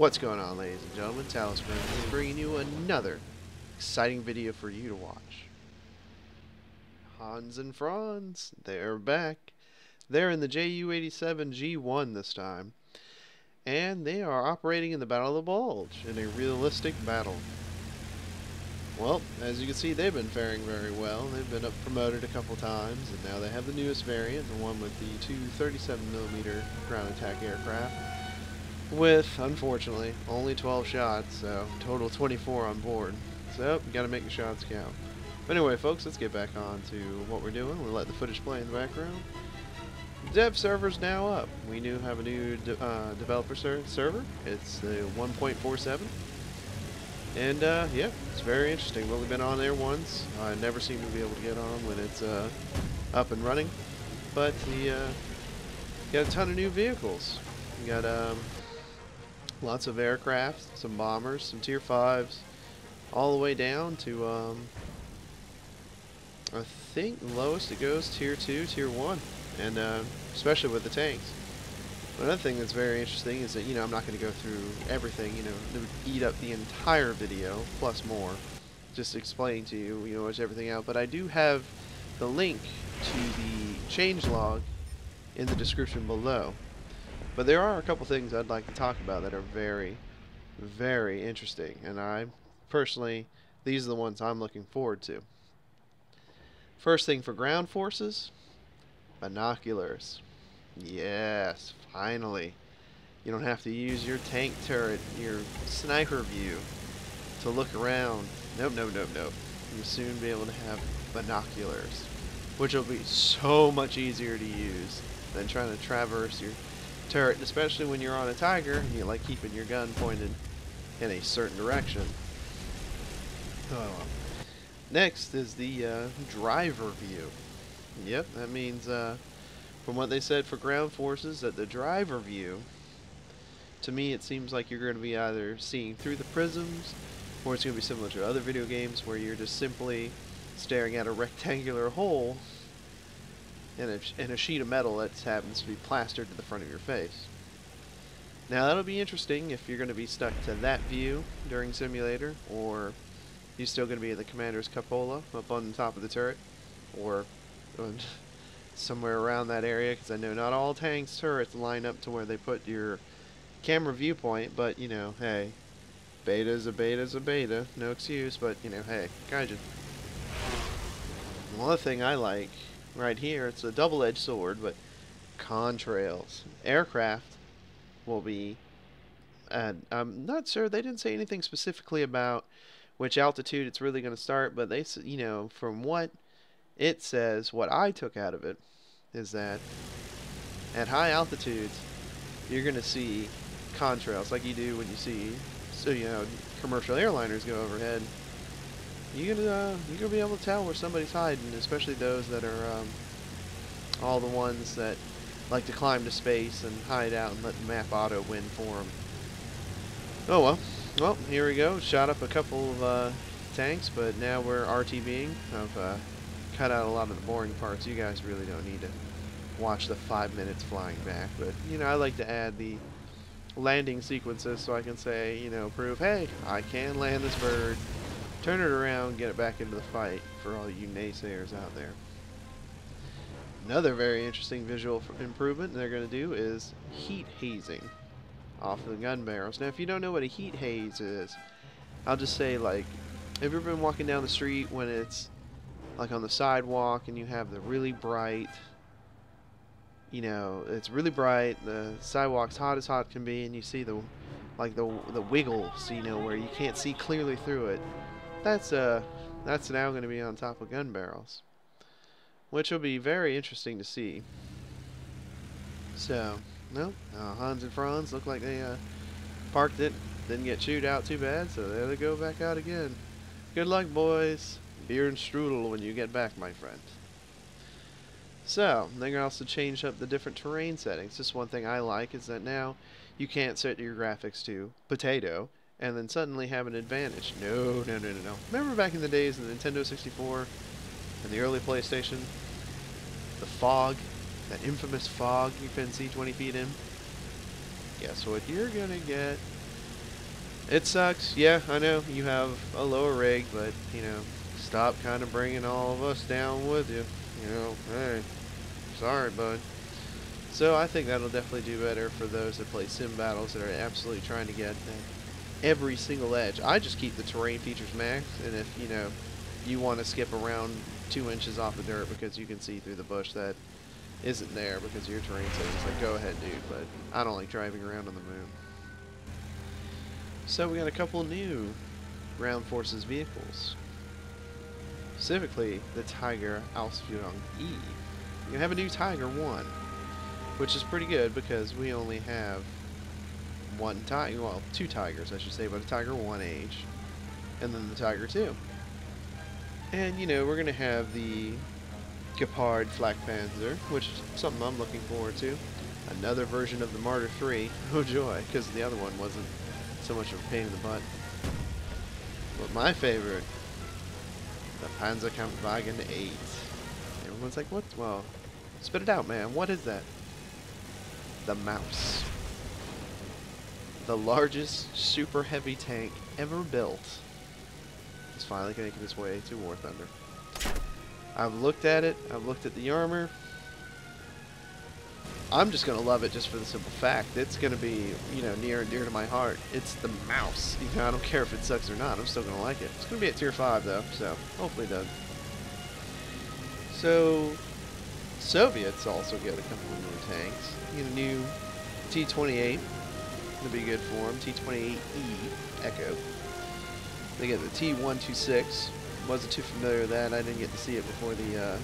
What's going on, ladies and gentlemen? Talisman is bringing you another exciting video for you to watch. Hans and Franz, they're back. They're in the JU-87G1 this time, and they are operating in the Battle of the Bulge in a realistic battle. Well, as you can see, they've been faring very well. They've been up promoted a couple times, and now they have the newest variant, the one with the two 37mm ground attack aircraft. With, unfortunately, only 12 shots, so total 24 on board. So, you gotta make your shots count. But anyway, folks, let's get back on to what we're doing. We'll let the footage play in the background. Dev server's now up. We have a new developer server. It's the 1.47. And, yeah, it's very interesting. We've only been on there once. I never seem to be able to get on when it's up and running. But the got a ton of new vehicles. We got lots of aircraft, some bombers, some tier 5s, all the way down to, I think lowest it goes, tier 2, tier 1, and especially with the tanks. Another thing that's very interesting is that, I'm not going to go through everything, it would eat up the entire video, plus more, just explaining to you, what's everything out, but I do have the link to the changelog in the description below. But there are a couple things I'd like to talk about that are very, very interesting. And personally, these are the ones I'm looking forward to. First thing for ground forces, binoculars. Yes, finally. You don't have to use your tank turret, your sniper view to look around. Nope. You'll soon be able to have binoculars, which will be so much easier to use than trying to traverse your turret, especially when you're on a Tiger and you like keeping your gun pointed in a certain direction. Next is the driver view. Yep, that means from what they said for ground forces, that the driver view, to me it seems like you're going to be either seeing through the prisms, or it's going to be similar to other video games where you're just simply staring at a rectangular hole in a sheet of metal that happens to be plastered to the front of your face. Now that'll be interesting if you're going to be stuck to that view during simulator, or you're still going to be in the commander's cupola up on the top of the turret, or somewhere around that area, because I know not all tanks' turrets line up to where they put your camera viewpoint, but hey, beta's a beta, no excuse, but hey, Gaijin. One other thing I like right here, it's a double-edged sword, but contrails. Aircraft will be, I'm not sure, they didn't say anything specifically about which altitude it's really going to start, but they, from what it says, what I took out of it is that at high altitudes, you're going to see contrails like you do when you see, commercial airliners go overhead. You're gonna be able to tell where somebody's hiding, especially those that are all the ones that like to climb to space and hide out and let the map auto win for them. Oh well. Well, here we go. Shot up a couple of tanks, but now we're RTBing. I've cut out a lot of the boring parts. You guys really don't need to watch the 5 minutes flying back, but I like to add the landing sequences so I can say, prove, hey, I can land this bird. Turn it around, get it back into the fight for all you naysayers out there. Another very interesting visual improvement they're going to do is heat hazing off the gun barrels. Now, if you don't know what a heat haze is, I'll just say, like, have you ever been walking down the street when it's like on the sidewalk and you have the really bright, it's really bright, the sidewalk's hot as hot can be, and you see the wiggles, where you can't see clearly through it. That's now going to be on top of gun barrels, which will be very interesting to see. So, Hans and Franz look like they parked it, didn't get chewed out too bad, so there they go back out again. Good luck, boys. Beer and strudel when you get back, my friend. So, they're going to also change up the different terrain settings. Just one thing I like is that now you can't set your graphics to potato and then suddenly have an advantage. No. Remember back in the days of the Nintendo 64 and the early PlayStation? The fog, that infamous fog you couldn't see 20 feet in? Guess what you're gonna get? It sucks. Yeah, I know you have a lower rig, but you know, stop kind of bringing all of us down with you. You know, hey, sorry, bud. So I think that'll definitely do better for those that play sim battles that are absolutely trying to get every single edge. I just keep the terrain features max, and if you know you want to skip around 2 inches off the dirt because you can see through the bush that isn't there because of your terrain settings, like go ahead, dude. But I don't like driving around on the moon. So we got a couple new ground forces vehicles. Specifically, the Tiger Ausführung E. You have a new Tiger 1, which is pretty good because we only have one Tiger, well, two Tigers, I should say, but a Tiger 1H, and then the Tiger 2. And, you know, we're going to have the Gepard Flakpanzer, which is something I'm looking forward to. Another version of the Martyr 3. Oh joy, because the other one wasn't so much of a pain in the butt. But my favorite, the Panzerkampfwagen 8. Everyone's like, what? Well, spit it out, man. What is that? The Mouse. The largest super heavy tank ever built is finally going to make its way to War Thunder. I've looked at it. I've looked at the armor. I'm just going to love it just for the simple fact it's going to be, you know, near and dear to my heart. It's the Mouse. You know, I don't care if it sucks or not. I'm still going to like it. It's going to be at tier 5 though, so hopefully it does. So, Soviets also get a couple of new tanks. You get a new T-28. It'll be good for them. T-28E Echo. They get the T-126. Wasn't too familiar with that. I didn't get to see it before the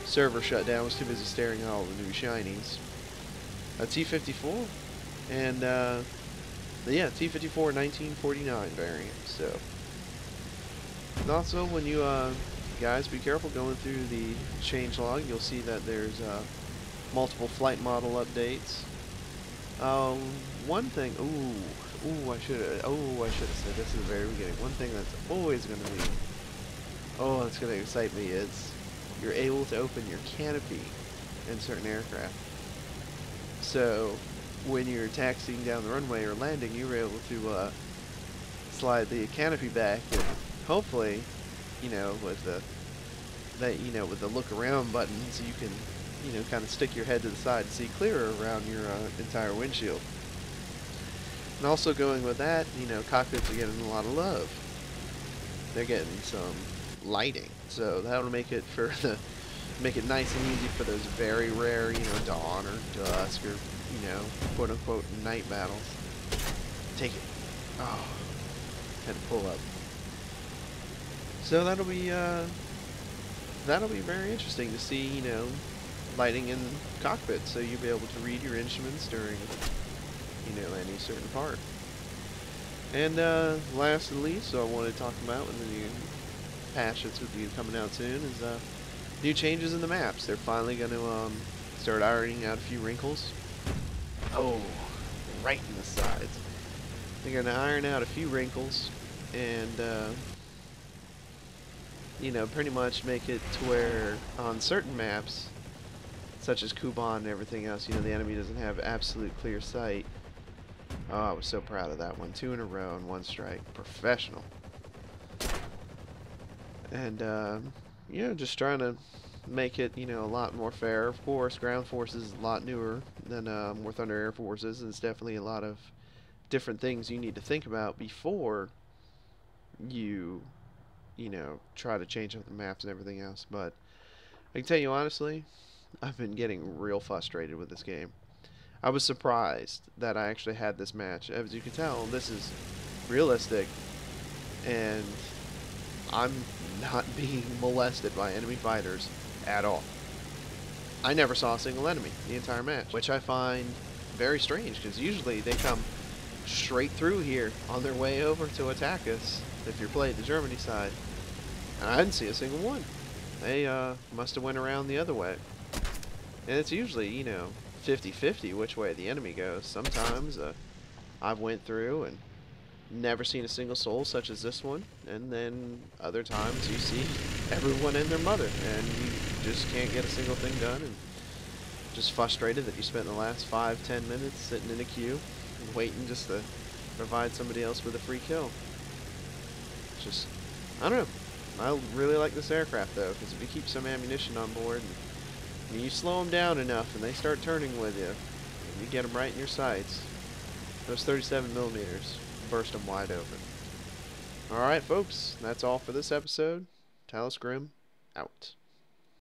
server shut down. I was too busy staring at all the new shinies. A T-54 and yeah, T-54 1949 variant. So, and also when you guys be careful going through the changelog, you'll see that there's multiple flight model updates. One thing, I should have said this in the very beginning. One thing that's always going to be, that's going to excite me is you're able to open your canopy in certain aircraft. So when you're taxiing down the runway or landing, you're able to slide the canopy back, and hopefully, you know, with the look around button, so you can, you know, kind of stick your head to the side to see clearer around your entire windshield. And also going with that, you know, cockpits are getting a lot of love. They're getting some lighting, so that'll make it make it nice and easy for those very rare, you know, dawn or dusk or, you know, quote unquote night battles. Take it. Oh, had to pull up. So that'll be very interesting to see, you know, lighting in cockpits, so you'll be able to read your instruments during, you know, any certain part. And last and least, so I wanted to talk about in the new patch that's with you coming out soon is new changes in the maps. They're finally going to start ironing out a few wrinkles. Oh, right in the sides. They're going to iron out a few wrinkles and you know, pretty much make it to where on certain maps, such as Kuban and everything else, you know, the enemy doesn't have absolute clear sight. Oh, I was so proud of that one. 2 in a row and 1 strike. Professional. And, you know, just trying to make it, you know, a lot more fair. Of course, ground forces is a lot newer than War Thunder Air Forces, and it's definitely a lot of different things you need to think about before you know, try to change up the maps and everything else. But I can tell you honestly, I've been getting real frustrated with this game. I was surprised that I actually had this match. As you can tell, this is realistic, and I'm not being molested by enemy fighters at all. I never saw a single enemy the entire match, which I find very strange, because usually they come straight through here on their way over to attack us if you're playing the Germany side. And I didn't see a single one. They must have went around the other way. And it's usually, you know, 50-50 which way the enemy goes. Sometimes I've went through and never seen a single soul, such as this one, and then other times you see everyone and their mother, and you just can't get a single thing done, and just frustrated that you spent the last 5-10 minutes sitting in a queue and waiting just to provide somebody else with a free kill. It's just, I don't know. I really like this aircraft though, because if you keep some ammunition on board, and you slow them down enough, and they start turning with you, and you get them right in your sights, those 37 millimeters burst them wide open. Alright folks, that's all for this episode. Talus Grim, out.